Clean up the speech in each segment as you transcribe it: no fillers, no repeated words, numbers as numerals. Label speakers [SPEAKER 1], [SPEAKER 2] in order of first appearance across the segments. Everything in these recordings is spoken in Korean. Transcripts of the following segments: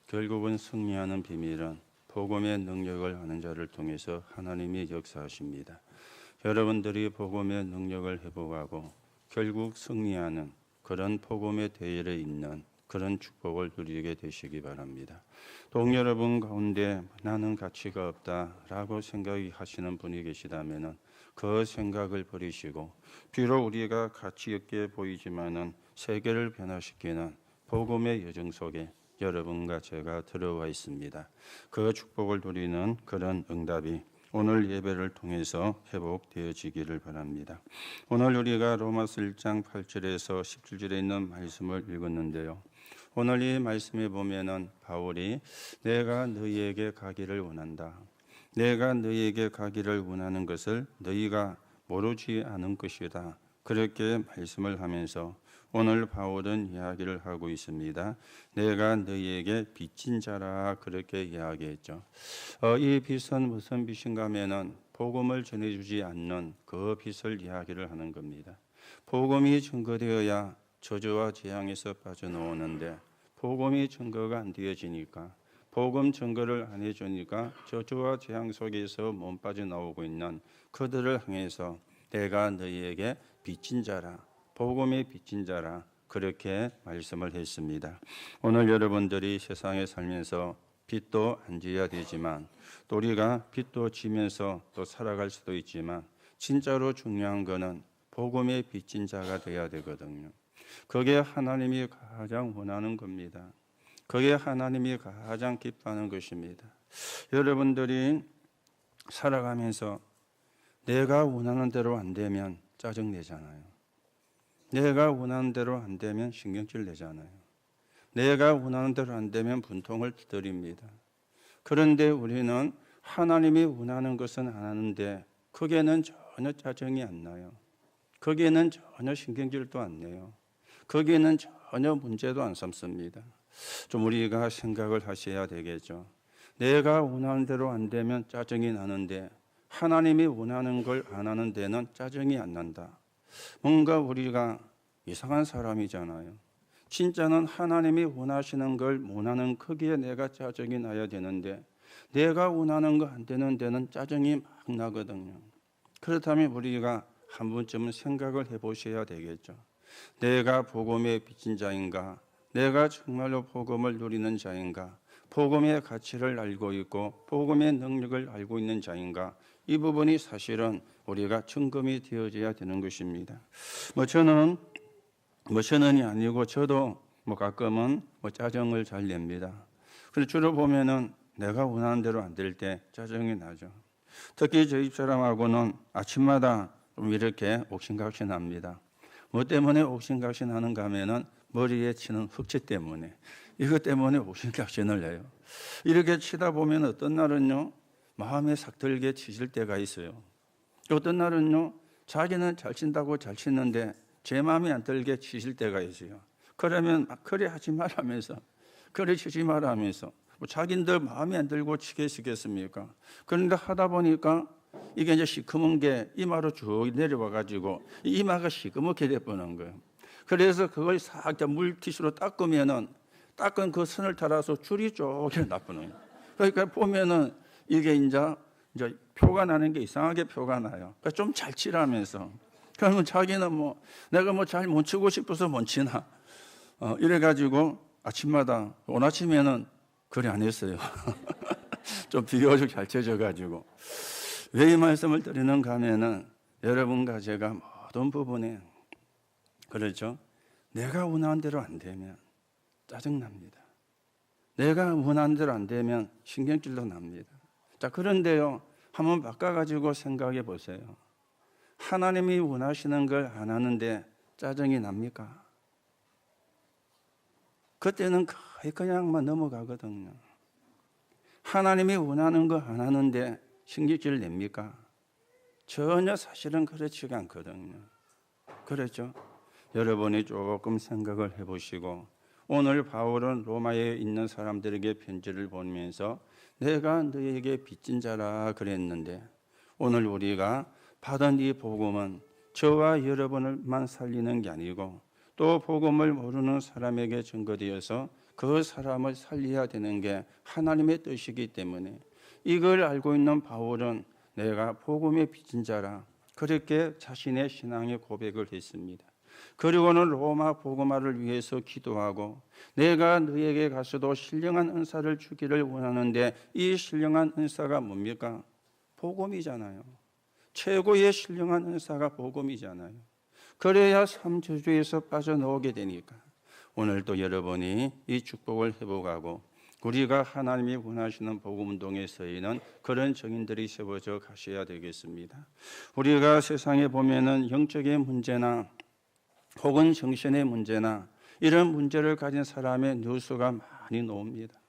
[SPEAKER 1] 결국은 승리하는 비밀은 복음의 능력을 아는 자를 통해서 하나님이 역사하십니다. 여러분들이 복음의 능력을 회복하고 결국 승리하는 그런 복음의 대열에 있는 그런 축복을 누리게 되시기 바랍니다. 또 여러분 가운데 나는 가치가 없다라고 생각하시는 분이 계시다면 그 생각을 버리시고 비록 우리가 가치 있게 보이지만은 세계를 변화시키는 복음의 여정 속에 여러분과 제가 들어와 있습니다. 그 축복을 누리는 그런 응답이 오늘 예배를 통해서 회복되어지기를 바랍니다. 오늘 우리가 로마서 1장 8절에서 17절에 있는 말씀을 읽었는데요. 오늘 이 말씀에 보면은 바울이 내가 너희에게 가기를 원한다. 내가 너희에게 가기를 원하는 것을 너희가 모르지 않은 것이다. 그렇게 말씀을 하면서 오늘 바울은 이야기를 하고 있습니다. 내가 너희에게 빚진 자라 그렇게 이야기했죠. 이 빚은 무슨 빚인가 하면은 복음을 전해주지 않는 그 빚을 이야기를 하는 겁니다. 복음이 증거되어야 저주와 재앙에서 빠져나오는데 복음이 증거가 안 되어지니까 복음 증거를 안 해주니까 저주와 재앙 속에서 못 빠져나오고 있는 그들을 향해서 내가 너희에게 빚진 자라 복음의 빚진 자라 그렇게 말씀을 했습니다. 오늘 여러분들이 세상에 살면서 빚도 안 져야 되지만 또 우리가 빚도 지면서 또 살아갈 수도 있지만 진짜로 중요한 거는 복음의 빚진 자가 돼야 되거든요. 그게 하나님이 가장 원하는 겁니다. 그게 하나님이 가장 기뻐하는 것입니다. 여러분들이 살아가면서 내가 원하는 대로 안 되면 짜증내잖아요. 내가 원하는 대로 안 되면 신경질 내잖아요. 내가 원하는 대로 안 되면 분통을 드립니다. 그런데 우리는 하나님이 원하는 것은 안 하는데 거기에는 전혀 짜증이 안 나요. 거기에는 전혀 신경질도 안 내요. 거기에는 전혀 문제도 안 삼습니다. 좀 우리가 생각을 하셔야 되겠죠. 내가 원하는 대로 안 되면 짜증이 나는데 하나님이 원하는 걸 안 하는 데는 짜증이 안 난다. 뭔가 우리가 이상한 사람이잖아요. 진짜는 하나님이 원하시는 걸 원하는 크기에 내가 짜증이 나야 되는데 내가 원하는 거 안 되는 데는 짜증이 막 나거든요. 그렇다면 우리가 한 번쯤은 생각을 해보셔야 되겠죠. 내가 복음의 빚진 자인가? 내가 정말로 복음을 누리는 자인가? 복음의 가치를 알고 있고 복음의 능력을 알고 있는 자인가? 이 부분이 사실은 우리가 점검이 되어져야 되는 것입니다. 저는이 아니고 저도 가끔은 짜증을 잘 냅니다. 그래서 주로 보면은 내가 원하는 대로 안 될 때 짜증이 나죠. 특히 저희 집사람하고는 아침마다 좀 이렇게 옥신각신합니다. 뭐 때문에 옥신각신하는가 하면은 머리에 치는 흑채 때문에 이것 때문에 옥신각신을 해요. 이렇게 치다 보면 어떤 날은요 마음에 삭 들게 치실 때가 있어요. 어떤 날은요 자기는 잘 친다고 잘 치는데 제 마음에 안 들게 치실 때가 있어요. 그러면 그래 하지 말라면서 그래 치지 말라면서 자기들 마음에 안 들고 치겠습니까? 그런데 하다 보니까 이게 이제 시커먼 게 이마로 쭉 내려와 가지고 이마가 시커멓게 돼버는 거예요. 그래서 그걸 싹 물티슈로 닦으면은 닦은 그 선을 따라서 줄이 쪼개 나쁘는 거예요. 그러니까 보면은 이게 이제 표가 나는 게 이상하게 표가 나요. 그러니까 좀 잘 치라면서. 그러면 자기는 내가 잘 못 치고 싶어서 못 치나. 이래가지고 아침마다 오늘 아침에는 그래 안 했어요. 좀 비교적 잘 쳐져가지고. 왜 이 말씀을 드리는가 하면은 여러분과 제가 모든 부분에 그렇죠. 내가 원하는 대로 안 되면 짜증납니다. 내가 원하는 대로 안 되면 신경질도 납니다. 자, 그런데요, 한번 바꿔가지고 생각해 보세요. 하나님이 원하시는 걸 안 하는데 짜증이 납니까? 그때는 거의 그냥만 넘어가거든요. 하나님이 원하는 거 안 하는데 신경질 냅니까? 전혀 사실은 그렇지가 않거든요. 그렇죠? 여러분이 조금 생각을 해보시고 오늘 바울은 로마에 있는 사람들에게 편지를 보내면서 내가 너에게 빚진 자라 그랬는데 오늘 우리가 받은 이 복음은 저와 여러분을만 살리는 게 아니고 또 복음을 모르는 사람에게 증거되어서 그 사람을 살려야 되는 게 하나님의 뜻이기 때문에 이걸 알고 있는 바울은 내가 복음의 빚진 자라 그렇게 자신의 신앙의 고백을 했습니다. 그리고는 로마 복음화를 위해서 기도하고 내가 너에게 가서도 신령한 은사를 주기를 원하는데 이 신령한 은사가 뭡니까? 복음이잖아요. 최고의 신령한 은사가 복음이잖아요. 그래야 삼저주에서 빠져나오게 되니까 오늘도 여러분이 이 축복을 회복하고 우리가 하나님이 원하시는 복음운동에 서있는 그런 정인들이 세워져 가셔야 되겠습니다. 우리가 세상에 보면은 영적인 문제나 혹은 정신의 문제나 이런 문제를 가진 사람의 뉴스가 많이 나옵니다.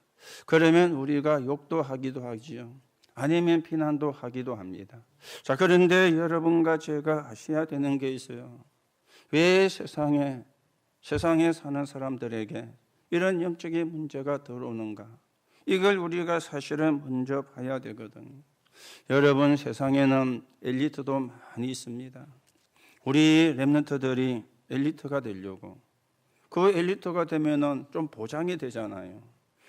[SPEAKER 1] 그러면 우리가 욕도 하기도 하지요. 아니면 비난도 하기도 합니다. 자, 그런데 여러분과 제가 아셔야 되는 게 있어요. 왜 세상에 사는 사람들에게 이런 영적인 문제가 들어오는가? 이걸 우리가 사실은 먼저 봐야 되거든요. 여러분, 세상에는 엘리트도 많이 있습니다. 우리 렘넌트들이 엘리트가 되려고 그 엘리트가 되면은 좀 보장이 되잖아요.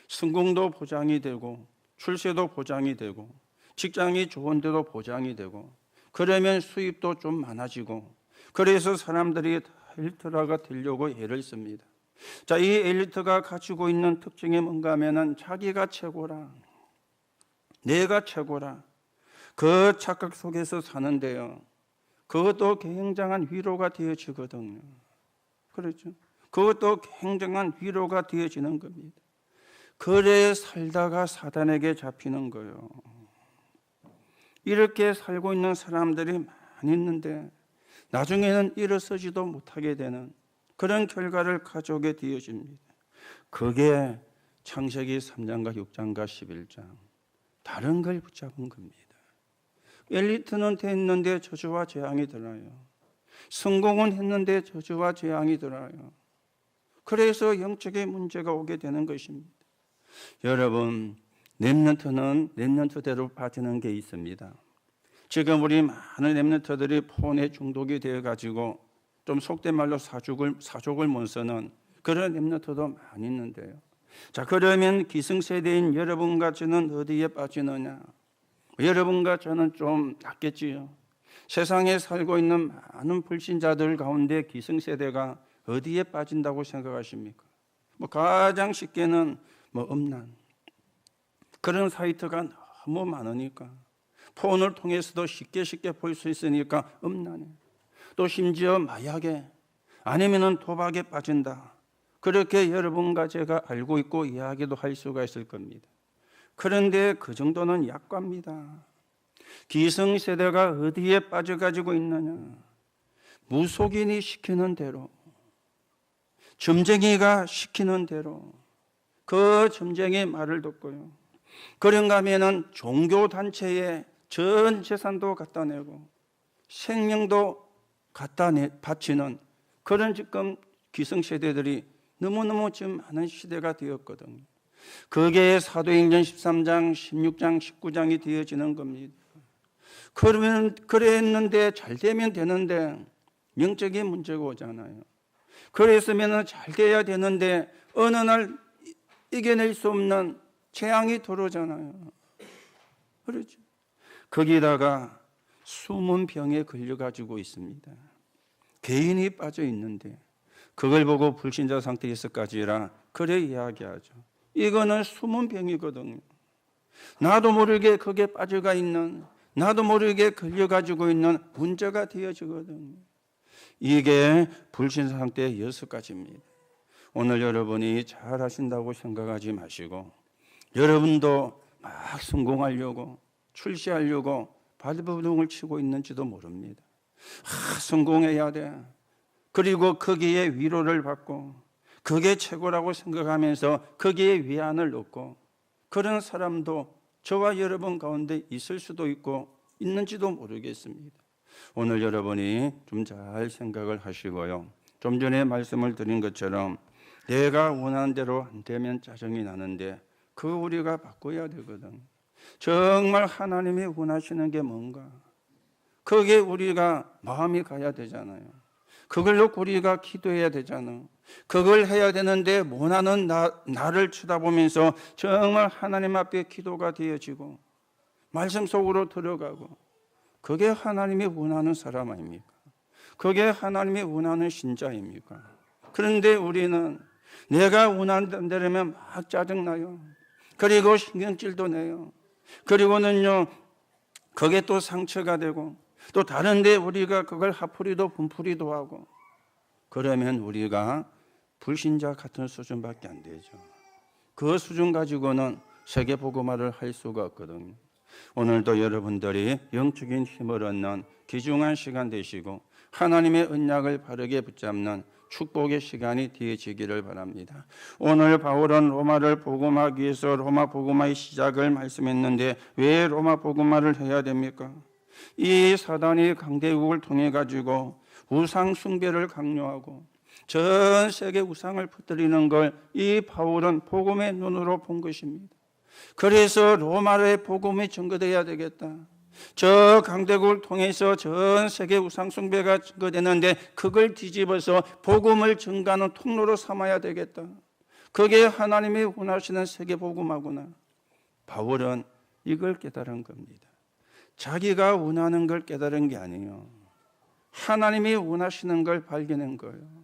[SPEAKER 1] 성공도 보장이 되고 출세도 보장이 되고 직장이 좋은데도 보장이 되고 그러면 수입도 좀 많아지고 그래서 사람들이 엘리트가 되려고 애를 씁니다. 자, 이 엘리트가 가지고 있는 특징이 뭔가 하면은 자기가 최고라, 내가 최고라, 그 착각 속에서 사는데요. 그것도 굉장한 위로가 되어지거든요. 그렇죠? 그것도 굉장한 위로가 되어지는 겁니다. 그래 살다가 사단에게 잡히는 거예요. 이렇게 살고 있는 사람들이 많이 있는데 나중에는 일어서지도 못하게 되는 그런 결과를 가져오게 되어집니다. 그게 창세기 3장과 6장과 11장 다른 걸 붙잡은 겁니다. 엘리트는 됐는데 저주와 재앙이 들어요. 성공은 했는데 저주와 재앙이 들어요. 그래서 영적인 문제가 오게 되는 것입니다. 여러분, 렘넌트는 렘넌트대로 빠지는 게 있습니다. 지금 우리 많은 렘넌트들이 폰에 중독이 되어가지고 좀 속된 말로 사족을 못 쓰는 그런 렘넌트도 많이 있는데요. 자, 그러면 기성세대인 여러분과 저는 어디에 빠지느냐? 여러분과 저는 좀 낫겠지요. 세상에 살고 있는 많은 불신자들 가운데 기성세대가 어디에 빠진다고 생각하십니까? 가장 쉽게는 음란, 그런 사이트가 너무 많으니까 폰을 통해서도 쉽게 볼 수 있으니까 음란에, 또 심지어 마약에 아니면은 도박에 빠진다. 그렇게 여러분과 제가 알고 있고 이야기도 할 수가 있을 겁니다. 그런데 그 정도는 약과입니다. 기성세대가 어디에 빠져가지고 있느냐? 무속인이 시키는 대로, 점쟁이가 시키는 대로 그 점쟁이의 말을 듣고요. 그런가 하면은 종교단체에 전 재산도 갖다 내고 생명도 갖다 바치는 그런 지금 기성세대들이 너무너무 지금 많은 시대가 되었거든요. 그게 사도행전 13장, 16장, 19장이 되어지는 겁니다. 그러면 그랬는데 잘 되면 되는데 영적인 문제가 오잖아요. 그랬으면 잘 돼야 되는데 어느 날 이겨낼 수 없는 재앙이 들어오잖아요. 그렇죠? 거기다가 숨은 병에 걸려가지고 있습니다. 개인이 빠져 있는데 그걸 보고 불신자 상태에서까지라 그래 이야기하죠. 이거는 숨은 병이거든요. 나도 모르게 거기에 빠져가 있는, 나도 모르게 걸려가지고 있는 문제가 되어지거든요. 이게 불신자 상태의 6가지입니다. 오늘 여러분이 잘 하신다고 생각하지 마시고 여러분도 막 성공하려고 출세하려고 발버둥을 치고 있는지도 모릅니다. 성공해야 돼. 그리고 거기에 위로를 받고 그게 최고라고 생각하면서 거기에 위안을 얻고 그런 사람도 저와 여러분 가운데 있을 수도 있고 있는지도 모르겠습니다. 오늘 여러분이 좀 잘 생각을 하시고요. 좀 전에 말씀을 드린 것처럼 내가 원하는 대로 안 되면 짜증이 나는데 그거 우리가 바꿔야 되거든. 정말 하나님이 원하시는 게 뭔가 그게 우리가 마음이 가야 되잖아요. 그걸 놓고 우리가 기도해야 되잖아요. 그걸 해야 되는데 못하는 나를 쳐다보면서 정말 하나님 앞에 기도가 되어지고 말씀 속으로 들어가고, 그게 하나님이 원하는 사람 아닙니까? 그게 하나님이 원하는 신자입니까? 그런데 우리는 내가 원하는 대로면 막 짜증나요. 그리고 신경질도 내요. 그리고는요, 그게 또 상처가 되고, 또 다른데 우리가 그걸 화풀이도 분풀이도 하고, 그러면 우리가 불신자 같은 수준밖에 안 되죠. 그 수준 가지고는 세계 복음화를 할 수가 없거든요. 오늘도 여러분들이 영적인 힘을 얻는 귀중한 시간 되시고 하나님의 언약을 바르게 붙잡는 축복의 시간이 되어지기를 바랍니다. 오늘 바울은 로마를 복음하기 위해서 로마 복음화의 시작을 말씀했는데 왜 로마 복음화를 해야 됩니까? 이 사단이 강대국을 통해 가지고 우상 숭배를 강요하고 전 세계 우상을 퍼뜨리는 걸 이 바울은 복음의 눈으로 본 것입니다. 그래서 로마의 복음이 증거되어야 되겠다. 저 강대국을 통해서 전 세계 우상 숭배가 증거되는데 그걸 뒤집어서 복음을 증거하는 통로로 삼아야 되겠다. 그게 하나님이 원하시는 세계 복음화구나. 바울은 이걸 깨달은 겁니다. 자기가 원하는 걸 깨달은 게 아니에요. 하나님이 원하시는 걸 발견한 거예요.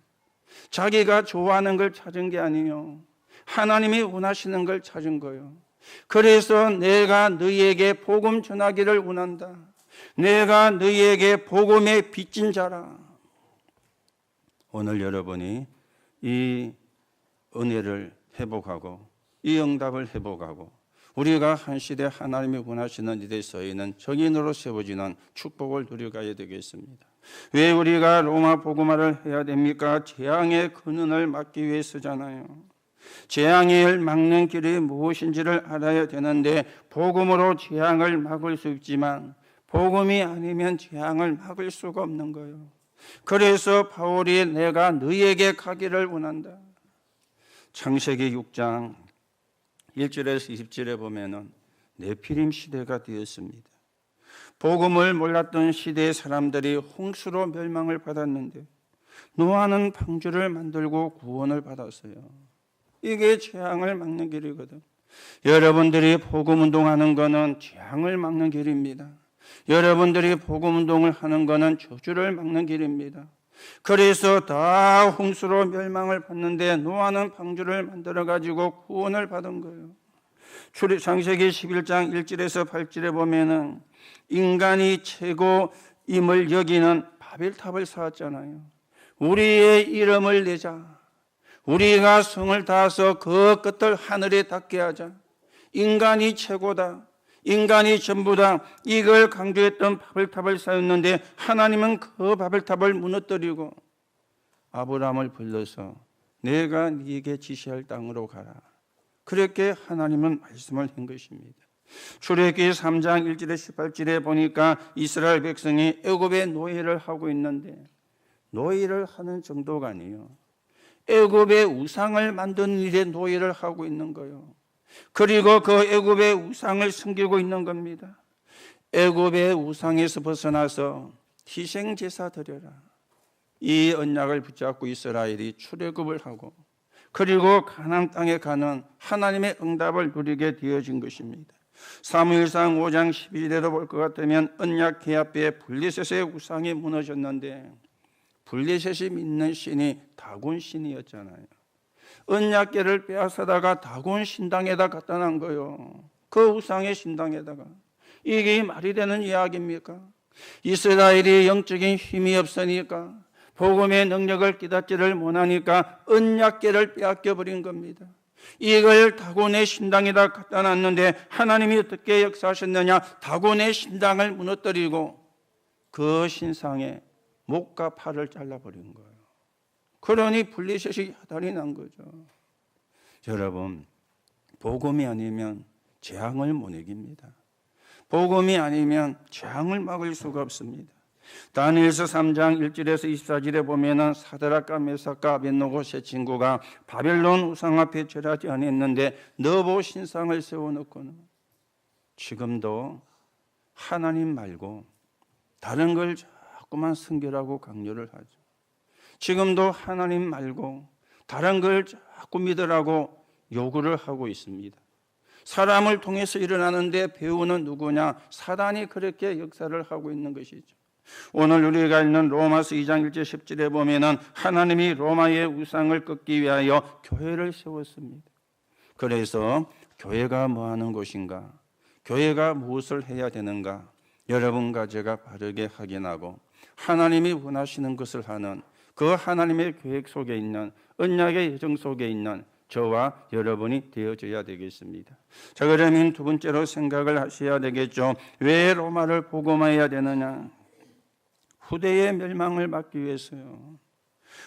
[SPEAKER 1] 자기가 좋아하는 걸 찾은 게 아니에요. 하나님이 원하시는 걸 찾은 거예요. 그래서 내가 너희에게 복음 전하기를 원한다. 내가 너희에게 복음의 빚진 자라. 오늘 여러분이 이 은혜를 회복하고 이 응답을 회복하고 우리가 한 시대 하나님이 원하시는 일에 서있는 정인으로 세워지는 축복을 누려가야 되겠습니다. 왜 우리가 로마 복음화를 해야 됩니까? 재앙의 근원을 막기 위해서잖아요. 재앙을 막는 길이 무엇인지를 알아야 되는데 복음으로 재앙을 막을 수 있지만 복음이 아니면 재앙을 막을 수가 없는 거예요. 그래서 바울이 내가 너희에게 가기를 원한다. 창세기 6장 1절에서 20절에 보면은 네피림 시대가 되었습니다. 복음을 몰랐던 시대의 사람들이 홍수로 멸망을 받았는데 노아는 방주를 만들고 구원을 받았어요. 이게 재앙을 막는 길이거든. 여러분들이 복음 운동하는 거는 재앙을 막는 길입니다. 여러분들이 복음 운동을 하는 거는 저주를 막는 길입니다. 그래서 다 홍수로 멸망을 받는데 노아는 방주를 만들어 가지고 구원을 받은 거예요. 창세기 11장 1절에서 8절에 보면은 인간이 최고임을 여기는 바벨탑을 쌓았잖아요. 우리의 이름을 내자. 우리가 성을 다해서 그 끝을 하늘에 닿게 하자. 인간이 최고다. 인간이 전부다. 이걸 강조했던 바벨탑을 쌓았는데 하나님은 그 바벨탑을 무너뜨리고 아브라함을 불러서 내가 네게 지시할 땅으로 가라. 그렇게 하나님은 말씀을 한 것입니다. 출애굽기 3장 1절에 18절에 보니까 이스라엘 백성이 애굽의 노예를 하고 있는데 노예를 하는 정도가 아니에요. 애굽의 우상을 만드는 일에 노예를 하고 있는 거예요. 그리고 그 애굽의 우상을 섬기고 있는 겁니다. 애굽의 우상에서 벗어나서 희생 제사 드려라. 이 언약을 붙잡고 이스라엘이 출애굽을 하고 그리고 가나안 땅에 가는 하나님의 응답을 누리게 되어진 것입니다. 사무엘상 5장 12절에도 볼 것 같으면 언약 계약궤에 블레셋의 우상이 무너졌는데 블레셋이 믿는 신이 다곤 신이었잖아요. 언약궤를 빼앗아다가 다곤 신당에다 갖다 놓은 거예요. 그 우상의 신당에다가. 이게 말이 되는 이야기입니까? 이스라엘이 영적인 힘이 없으니까 복음의 능력을 깨닫지를 못하니까 언약궤를 빼앗겨 버린 겁니다. 이걸 다곤의 신당에다 갖다 놨는데 하나님이 어떻게 역사하셨느냐? 다곤의 신당을 무너뜨리고 그 신상에 목과 팔을 잘라버린 거예요. 그러니 블레셋이 야단이 난 거죠. 여러분, 복음이 아니면 재앙을 못 이깁니다. 복음이 아니면 재앙을 막을 수가 없습니다. 다니엘서 3장 1절에서 24절에 보면은 사드락과 메삭과 아벳노고 세 친구가 바벨론 우상 앞에 절하지 아니했는데 너보 신상을 세워놓고는 지금도 하나님 말고 다른 걸 자꾸만 순결하고 강요를 하죠. 지금도 하나님 말고 다른 걸 자꾸 믿으라고 요구를 하고 있습니다. 사람을 통해서 일어나는데 배우는 누구냐? 사단이 그렇게 역사를 하고 있는 것이죠. 오늘 우리가 읽는 로마서 2장 1절 10절에 보면은 하나님이 로마의 우상을 꺾기 위하여 교회를 세웠습니다. 그래서 교회가 뭐 하는 곳인가? 교회가 무엇을 해야 되는가? 여러분과 제가 바르게 확인하고 하나님이 원하시는 것을 하는 그 하나님의 계획 속에 있는 언약의 예정 속에 있는 저와 여러분이 되어져야 되겠습니다. 자, 그러면 두 번째로 생각을 하셔야 되겠죠. 왜 로마를 복음화해야 되느냐? 후대의 멸망을 막기 위해서요.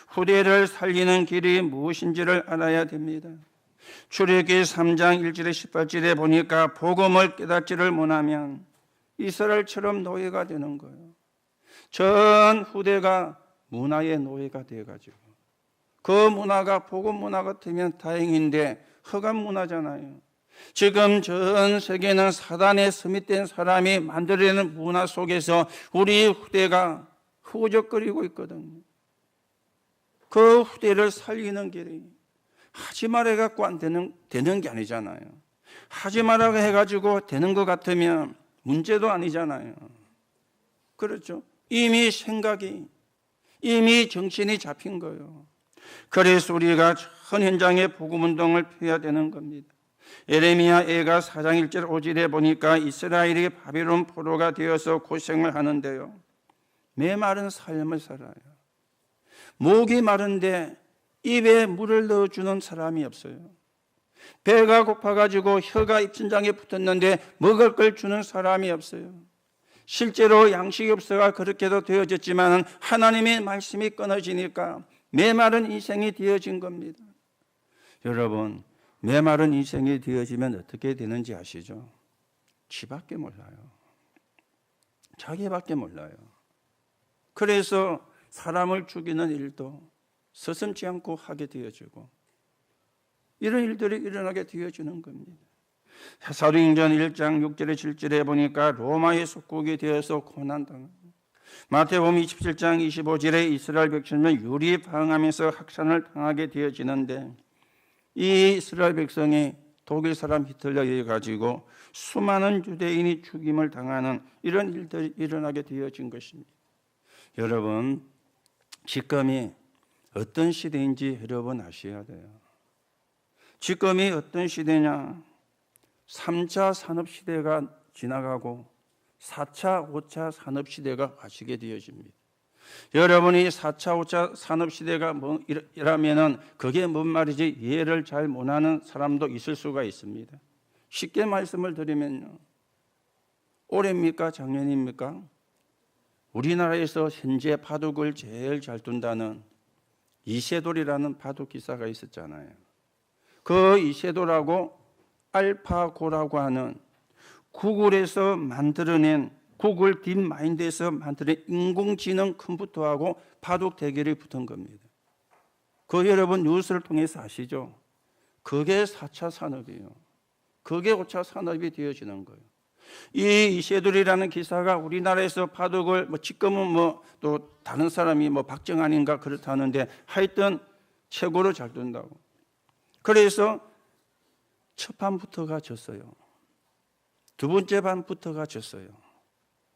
[SPEAKER 1] 후대를 살리는 길이 무엇인지를 알아야 됩니다. 출애굽기 3장 1절에 18절에 보니까 복음을 깨닫지를 못하면 이스라엘처럼 노예가 되는 거예요. 전 후대가 문화의 노예가 돼가지고 그 문화가 복음 문화 같으면 다행인데 흑암 문화잖아요. 지금 전 세계는 사단에 스밋된 사람이 만들어내는 문화 속에서 우리 후대가 후적거리고 있거든요. 그 후대를 살리는 길이 하지 말아 갖고 안 되는 게 아니잖아요. 하지 말라고 해가지고 되는 것 같으면 문제도 아니잖아요. 그렇죠? 이미 생각이, 이미 정신이 잡힌 거예요. 그래서 우리가 전 현장에 복음운동을 펴야 되는 겁니다. 예레미야 애가 4장 1절 5절에 보니까 이스라엘이 바벨론 포로가 되어서 고생을 하는데요. 메마른 삶을 살아요. 목이 마른데 입에 물을 넣어주는 사람이 없어요. 배가 고파가지고 혀가 입천장에 붙었는데 먹을 걸 주는 사람이 없어요. 실제로 양식이 없어가 그렇게도 되어졌지만 하나님의 말씀이 끊어지니까 메마른 인생이 되어진 겁니다. 여러분, 메마른 인생이 되어지면 어떻게 되는지 아시죠? 지밖에 몰라요. 자기밖에 몰라요. 그래서 사람을 죽이는 일도 서슴지 않고 하게 되어지고 이런 일들이 일어나게 되어지는 겁니다. 사도행전 1장 6절에 7절에 보니까 로마의 속국이 되어서 고난당합니다. 마태복음 27장 25절에 이스라엘 백성은 유리방황하면서 학살을 당하게 되어지는데 이 이스라엘 백성이 독일 사람 히틀러에 가지고 수많은 유대인이 죽임을 당하는 이런 일들이 일어나게 되어진 것입니다. 여러분, 지금이 어떤 시대인지 여러분 아셔야 돼요. 지금이 어떤 시대냐? 3차 산업시대가 지나가고 4차, 5차 산업시대가 와시게 되어집니다. 여러분이 4차, 5차 산업시대가 뭐라면은 그게 뭔 말이지 이해를 잘 못하는 사람도 있을 수가 있습니다. 쉽게 말씀을 드리면요. 올해입니까? 작년입니까? 우리나라에서 현재 바둑을 제일 잘 둔다는 이세돌이라는 바둑 기사가 있었잖아요. 그 이세돌하고 알파고라고 하는 구글에서 만들어낸 구글 딥마인드에서 만들어낸 인공지능 컴퓨터하고 바둑 대결이 붙은 겁니다. 그 여러분 뉴스를 통해서 아시죠? 그게 4차 산업이에요. 그게 5차 산업이 되어지는 거예요. 이 이세돌이라는 기사가 우리나라에서 바둑을 지금은 또 다른 사람이 박정환인가 그렇다는데 하여튼 최고로 잘 둔다고. 그래서 첫 판부터가 졌어요. 두 번째 판부터가 졌어요.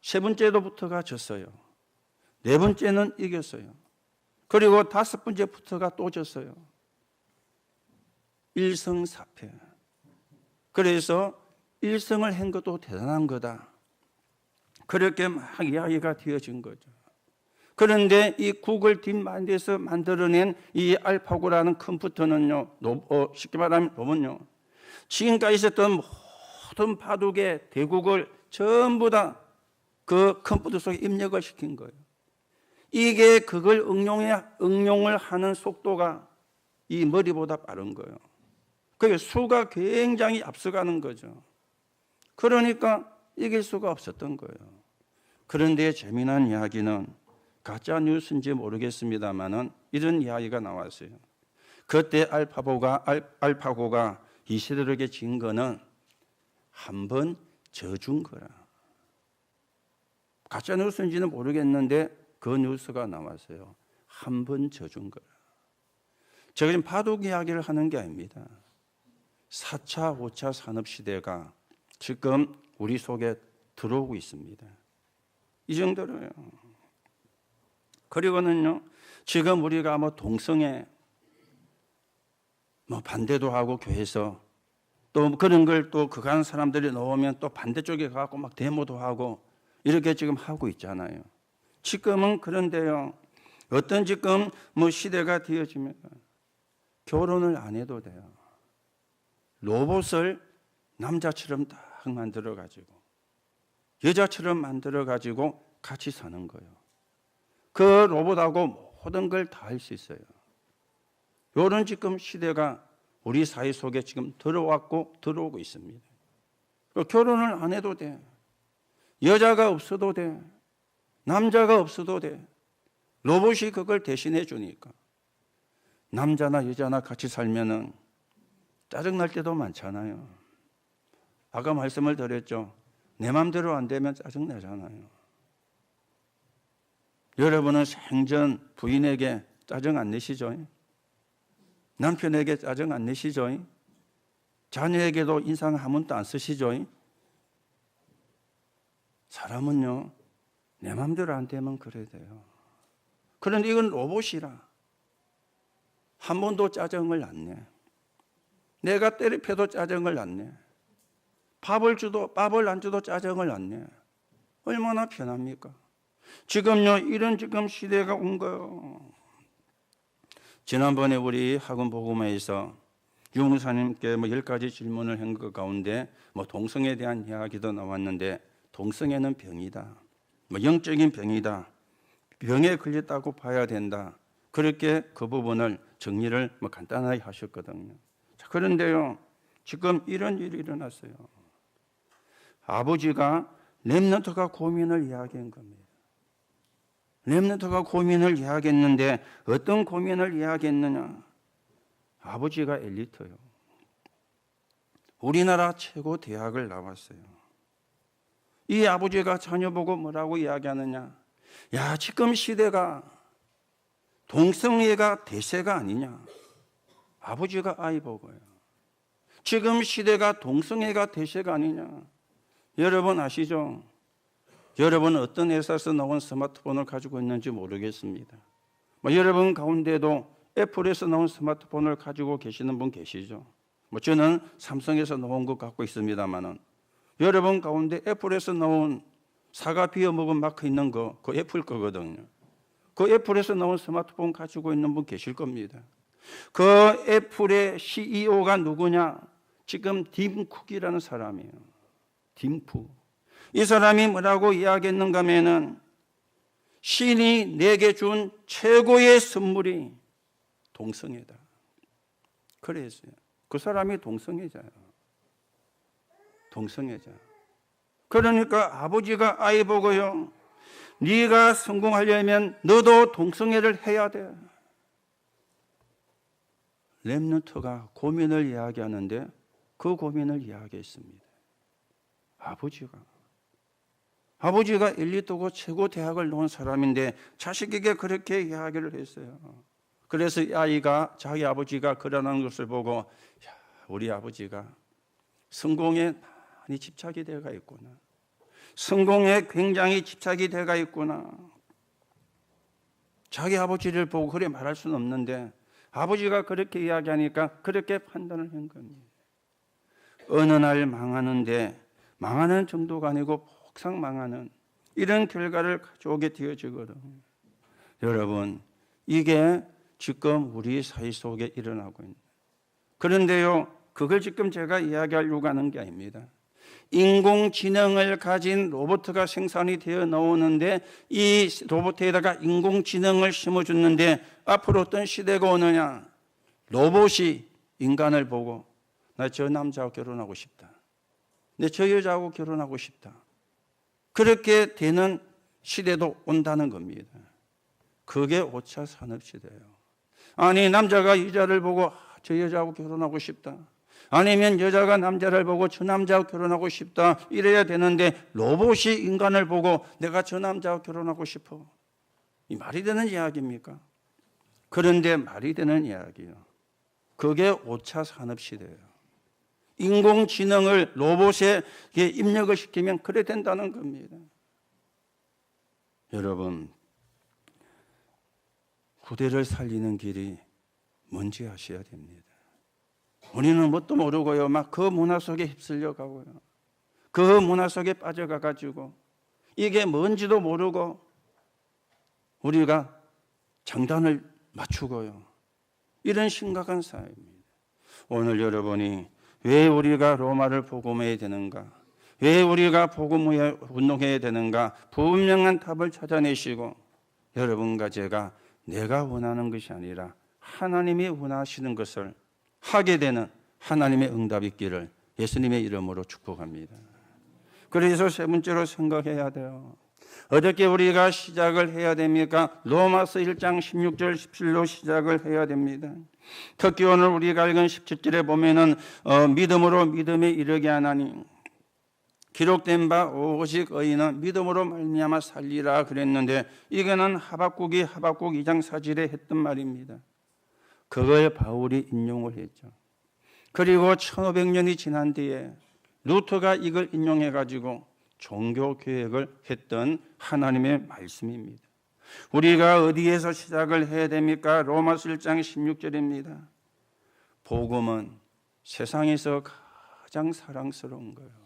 [SPEAKER 1] 세 번째도부터가 졌어요. 네 번째는 이겼어요. 그리고 다섯 번째부터가 또 졌어요. 1승 4패. 그래서 1승을 한 것도 대단한 거다. 그렇게 막 이야기가 되어진 거죠. 그런데 이 구글 딥마인드에서 만들어낸 이 알파고라는 컴퓨터는요, 쉽게 말하면 로봇요, 지금까지 있었던 모든 바둑의 대국을 전부 다 그 컴퓨터 속에 입력을 시킨 거예요. 이게 그걸 응용을 하는 속도가 이 머리보다 빠른 거예요. 그게 수가 굉장히 앞서가는 거죠. 그러니까 이길 수가 없었던 거예요. 그런데 재미난 이야기는 가짜 뉴스인지 모르겠습니다만은 이런 이야기가 나왔어요. 그때 알파고가 이세돌에게 진 거는 한 번 져준 거라. 가짜 뉴스인지는 모르겠는데 그 뉴스가 나왔어요. 한 번 져준 거라. 제가 지금 바둑 이야기를 하는 게 아닙니다. 4차, 5차 산업시대가 지금 우리 속에 들어오고 있습니다. 이 정도로요. 그리고는요, 지금 우리가 뭐 동성애 뭐 반대도 하고 교회에서 또 그런 걸 또 그간 사람들이 나오면 또 반대쪽에 가고 막 데모도 하고 이렇게 지금 하고 있잖아요. 지금은 그런데요, 어떤 지금 뭐 시대가 되어지면 결혼을 안 해도 돼요. 로봇을 남자처럼 딱 만들어 가지고 여자처럼 만들어 가지고 같이 사는 거예요. 그 로봇하고 모든 걸 다 할 수 있어요. 이런 지금 시대가 우리 사회 속에 지금 들어오고 있습니다. 결혼을 안 해도 돼. 여자가 없어도 돼. 남자가 없어도 돼. 로봇이 그걸 대신해 주니까. 남자나 여자나 같이 살면은 짜증날 때도 많잖아요. 아까 말씀을 드렸죠. 내 마음대로 안 되면 짜증나잖아요. 여러분은 생전 부인에게 짜증 안 내시죠? 남편에게 짜증 안 내시죠? 자녀에게도 인상 한 번도 안 쓰시죠? 사람은요, 내 마음대로 안 되면 그래야 돼요. 그런데 이건 로봇이라 한 번도 짜증을 안 내. 내가 때려펴도 짜증을 안 내. 밥을 안 줘도 짜증을 안 내. 얼마나 편합니까? 지금요, 이런 지금 시대가 온 거예요. 지난번에 우리 학원 복음회에서 유목사님께 뭐 10가지 질문을 한 것 가운데 뭐 동성애에 대한 이야기도 나왔는데, 동성애는 병이다. 뭐 영적인 병이다. 병에 걸렸다고 봐야 된다. 그렇게 그 부분을 정리를 뭐 간단하게 하셨거든요. 자, 그런데요, 지금 이런 일이 일어났어요. 아버지가 렘넌트가 고민을 이야기한 겁니다. 렘넌트가 고민을 이야기했는데 어떤 고민을 이야기했느냐? 아버지가 엘리트요. 우리나라 최고 대학을 나왔어요. 이 아버지가 자녀 보고 뭐라고 이야기하느냐? 야, 지금 시대가 동성애가 대세가 아니냐? 아버지가 아이 보고요. 지금 시대가 동성애가 대세가 아니냐? 여러분 아시죠? 여러분 어떤 회사에서 나온 스마트폰을 가지고 있는지 모르겠습니다. 여러분 가운데도 애플에서 나온 스마트폰을 가지고 계시는 분 계시죠? 저는 삼성에서 나온 것 갖고 있습니다만은, 여러분 가운데 애플에서 나온 사과 비어 먹은 마크 있는 거, 그 애플 거거든요. 그 애플에서 나온 스마트폰 가지고 있는 분 계실 겁니다. 그 애플의 CEO가 누구냐? 지금 딤 쿡이라는 사람이에요. 딤 쿡. 이 사람이 뭐라고 이야기했는가 하면은, 신이 내게 준 최고의 선물이 동성애다. 그랬어요. 그 사람이 동성애자예요. 동성애자. 그러니까 아버지가 아이 보고요, 네가 성공하려면 너도 동성애를 해야 돼. 렘넌트가 고민을 이야기하는데 그 고민을 이야기했습니다. 아버지가 엘리트고 최고 대학을 나온 사람인데 자식에게 그렇게 이야기를 했어요. 그래서 이 아이가 자기 아버지가 그러는 것을 보고, 야, 우리 아버지가 성공에 많이 집착이 되어가 있구나. 성공에 굉장히 집착이 되어가 있구나. 자기 아버지를 보고 그래 말할 수는 없는데 아버지가 그렇게 이야기하니까 그렇게 판단을 한 겁니다. 어느 날 망하는데 망하는 정도가 아니고 폭삭 망하는 이런 결과를 가져오게 되어지거든요. 여러분, 이게 지금 우리 사회 속에 일어나고 있는. 그런데요, 그걸 지금 제가 이야기하려고 하는 게 아닙니다. 인공지능을 가진 로봇가 생산이 되어 나오는데 이 로봇에다가 인공지능을 심어줬는데 앞으로 어떤 시대가 오느냐? 로봇이 인간을 보고 나 저 남자하고 결혼하고 싶다. 내 저 여자하고 결혼하고 싶다. 그렇게 되는 시대도 온다는 겁니다. 그게 5차 산업시대예요. 아니, 남자가 여자를 보고 저 여자하고 결혼하고 싶다. 아니면 여자가 남자를 보고 저 남자하고 결혼하고 싶다. 이래야 되는데 로봇이 인간을 보고 내가 저 남자하고 결혼하고 싶어. 이 말이 되는 이야기입니까? 그런데 말이 되는 이야기예요. 그게 5차 산업시대예요. 인공지능을 로봇에 입력을 시키면 그래 된다는 겁니다. 여러분, 후대를 살리는 길이 뭔지 아셔야 됩니다. 우리는 뭣도 모르고요, 막 그 문화 속에 휩쓸려 가고요, 그 문화 속에 빠져가 가지고 이게 뭔지도 모르고 우리가 장단을 맞추고요, 이런 심각한 사회입니다. 오늘 여러분이 왜 우리가 로마를 복음해야 되는가, 왜 우리가 복음 운동해야 되는가, 분명한 답을 찾아내시고 여러분과 제가 내가 원하는 것이 아니라 하나님이 원하시는 것을 하게 되는 하나님의 응답이 있기를 예수님의 이름으로 축복합니다. 그래서 세 번째로 생각해야 돼요. 어떻게 우리가 시작을 해야 됩니까? 로마서 1장 16절 17로 시작을 해야 됩니다. 특히 오늘 우리가 읽은 17절에 보면은 믿음으로 믿음에 이르게 하나니 기록된 바 오직 의인은 믿음으로 말미암아 살리라 그랬는데, 이거는 하박국 2장 4절에 했던 말입니다. 그걸 바울이 인용을 했죠. 그리고 1500년이 지난 뒤에 루터가 이걸 인용해 가지고 종교 개혁을 했던 하나님의 말씀입니다. 우리가 어디에서 시작을 해야 됩니까? 로마서 1장 16절입니다. 복음은 세상에서 가장 사랑스러운 거예요.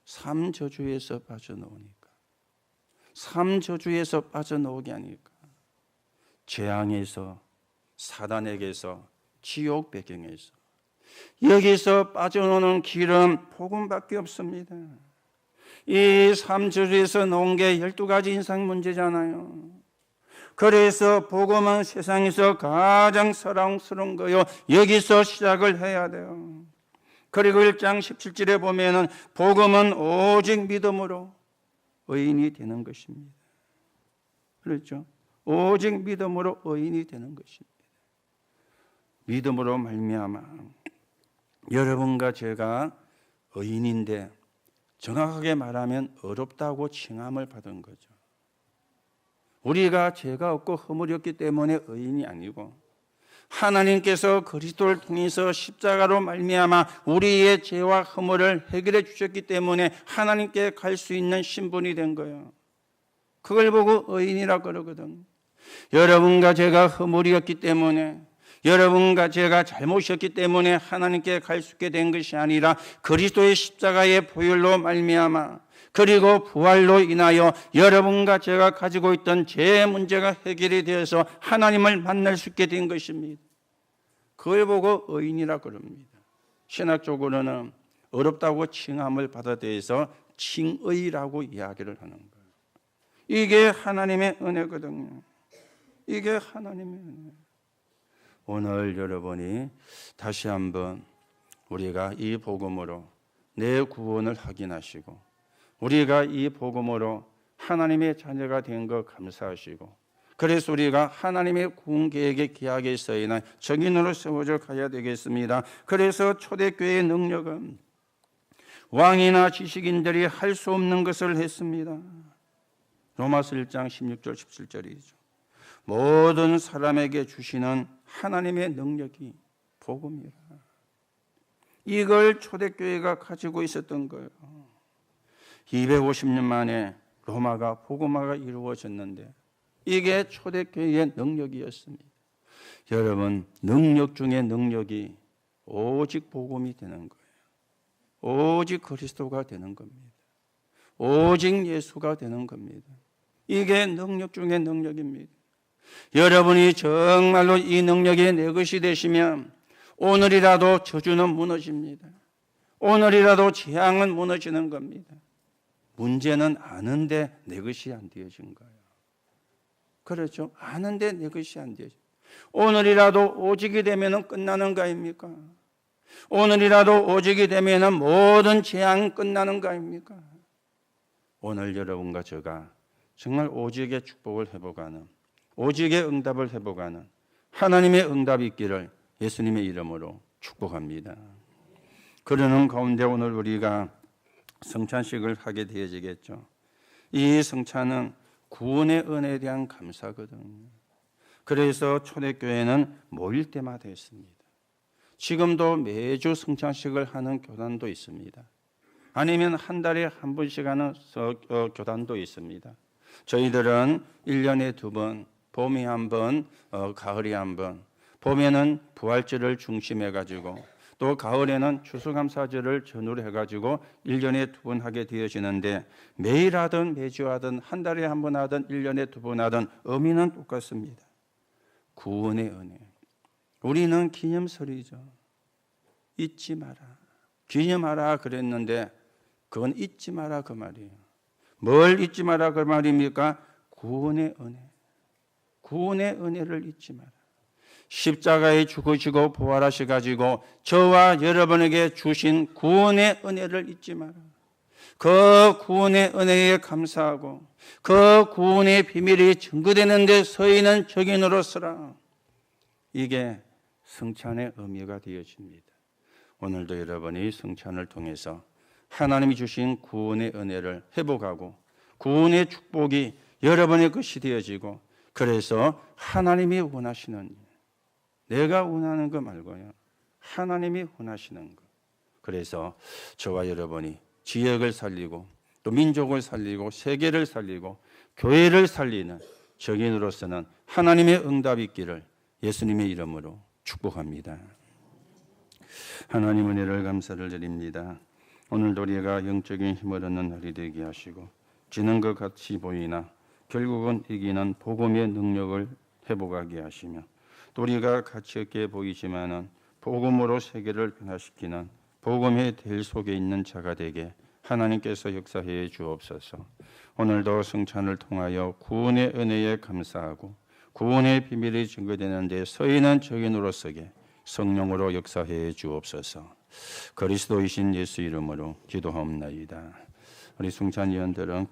[SPEAKER 1] 삼저주에서 빠져나오니까, 삼저주에서 빠져나오게 하니까, 재앙에서, 사단에게서, 지옥 배경에서, 여기서 빠져나오는 길은 복음밖에 없습니다. 이 삼저주에서 나온 게 12가지 인상 문제잖아요. 그래서 복음은 세상에서 가장 사랑스러운 거요, 여기서 시작을 해야 돼요. 그리고 1장 17절에 보면은 복음은 오직 믿음으로 의인이 되는 것입니다. 그렇죠? 오직 믿음으로 의인이 되는 것입니다. 믿음으로 말미암아 여러분과 제가 의인인데, 정확하게 말하면 어렵다고 칭함을 받은 거죠. 우리가 죄가 없고 허물이 없기 때문에 의인이 아니고, 하나님께서 그리스도를 통해서 십자가로 말미암아 우리의 죄와 허물을 해결해 주셨기 때문에 하나님께 갈 수 있는 신분이 된 거예요. 그걸 보고 의인이라고 그러거든. 여러분과 제가 허물이 없기 때문에, 여러분과 제가 잘못이었기 때문에 하나님께 갈 수 있게 된 것이 아니라 그리스도의 십자가의 보혈로 말미암아 그리고 부활로 인하여 여러분과 제가 가지고 있던 죄 문제가 해결이 되어서 하나님을 만날 수 있게 된 것입니다. 그걸 보고 의인이라고 그럽니다. 신학적으로는 어렵다고 칭함을 받아들여서 칭의라고 이야기를 하는 거예요. 이게 하나님의 은혜거든요. 이게 하나님의 은혜. 오늘 여러분이 다시 한번 우리가 이 복음으로 내 구원을 확인하시고, 우리가 이 복음으로 하나님의 자녀가 된 것 감사하시고, 그래서 우리가 하나님의 구원 계획의 기약에 써있는 정인으로 세워져 가야 되겠습니다. 그래서 초대교회의 능력은 왕이나 지식인들이 할 수 없는 것을 했습니다. 로마서 1장 16절 17절이죠. 모든 사람에게 주시는 하나님의 능력이 복음이라. 이걸 초대교회가 가지고 있었던 거예요. 250년 만에 로마가 복음화가 이루어졌는데 이게 초대교회의 능력이었습니다. 여러분, 능력 중에 능력이 오직 복음이 되는 거예요. 오직 그리스도가 되는 겁니다. 오직 예수가 되는 겁니다. 이게 능력 중에 능력입니다. 여러분이 정말로 이 능력이 내 것이 되시면 오늘이라도 저주는 무너집니다. 오늘이라도 재앙은 무너지는 겁니다. 문제는 아는데 내 것이 안 되어진 거예요. 그렇죠? 아는데 내 것이 안 되어진. 오늘이라도 오직이 되면 끝나는 거 아닙니까? 오늘이라도 오직이 되면 모든 재앙이 끝나는 거 아닙니까? 오늘 여러분과 제가 정말 오직의 축복을 회복하는, 오직의 응답을 회복하는 하나님의 응답이 있기를 예수님의 이름으로 축복합니다. 그러는 가운데 오늘 우리가 성찬식을 하게 되어지겠죠. 이 성찬은 구원의 은혜에 대한 감사거든요. 그래서 초대교회는 모일 때마다 했습니다. 지금도 매주 성찬식을 하는 교단도 있습니다. 아니면 한 달에 한 번씩 하는 교단도 있습니다. 저희들은 1년에 2번, 봄에 한 번, 가을에 한 번, 봄에는 부활절을 중심해 가지고 또 가을에는 추수감사절을 전후로 해가지고 1년에 2번 하게 되어지는데 매일 하든 매주 하든 한 달에 한 번 하든 1년에 2번 하든 의미는 똑같습니다. 구원의 은혜. 우리는 기념설이죠. 잊지 마라. 기념하라 그랬는데 그건 잊지 마라 그 말이에요. 뭘 잊지 마라 그 말입니까? 구원의 은혜. 구원의 은혜를 잊지 마라. 십자가에 죽으시고 부활하셔가지고 저와 여러분에게 주신 구원의 은혜를 잊지 마라. 그 구원의 은혜에 감사하고 그 구원의 비밀이 증거되는 데 서 있는 적인으로 서라. 이게 성찬의 의미가 되어집니다. 오늘도 여러분이 성찬을 통해서 하나님이 주신 구원의 은혜를 회복하고 구원의 축복이 여러분의 것이 되어지고 그래서 하나님이 원하시는 내가 원하는 거 말고요. 하나님이 원하시는 거. 그래서 저와 여러분이 지역을 살리고 또 민족을 살리고 세계를 살리고 교회를 살리는 적인으로서는 하나님의 응답이 있기를 예수님의 이름으로 축복합니다. 하나님 은혜를 감사를 드립니다. 오늘도 우리가 영적인 힘을 얻는 날이 되게 하시고 지는 것 같이 보이나 결국은 이기는 복음의 능력을 회복하게 하시며 또 우리가 가치 없게 보이지만은 복음으로 세계를 변화시키는 복음의 델 속에 있는 자가 되게 하나님께서 역사해 주옵소서. 오늘도 성찬을 통하여 구원의 은혜에 감사하고 구원의 비밀이 증거되는 데 서 있는 적인으로서게 성령으로 역사해 주옵소서. 그리스도이신 예수 이름으로 기도하옵나이다. 우리 성찬위원들은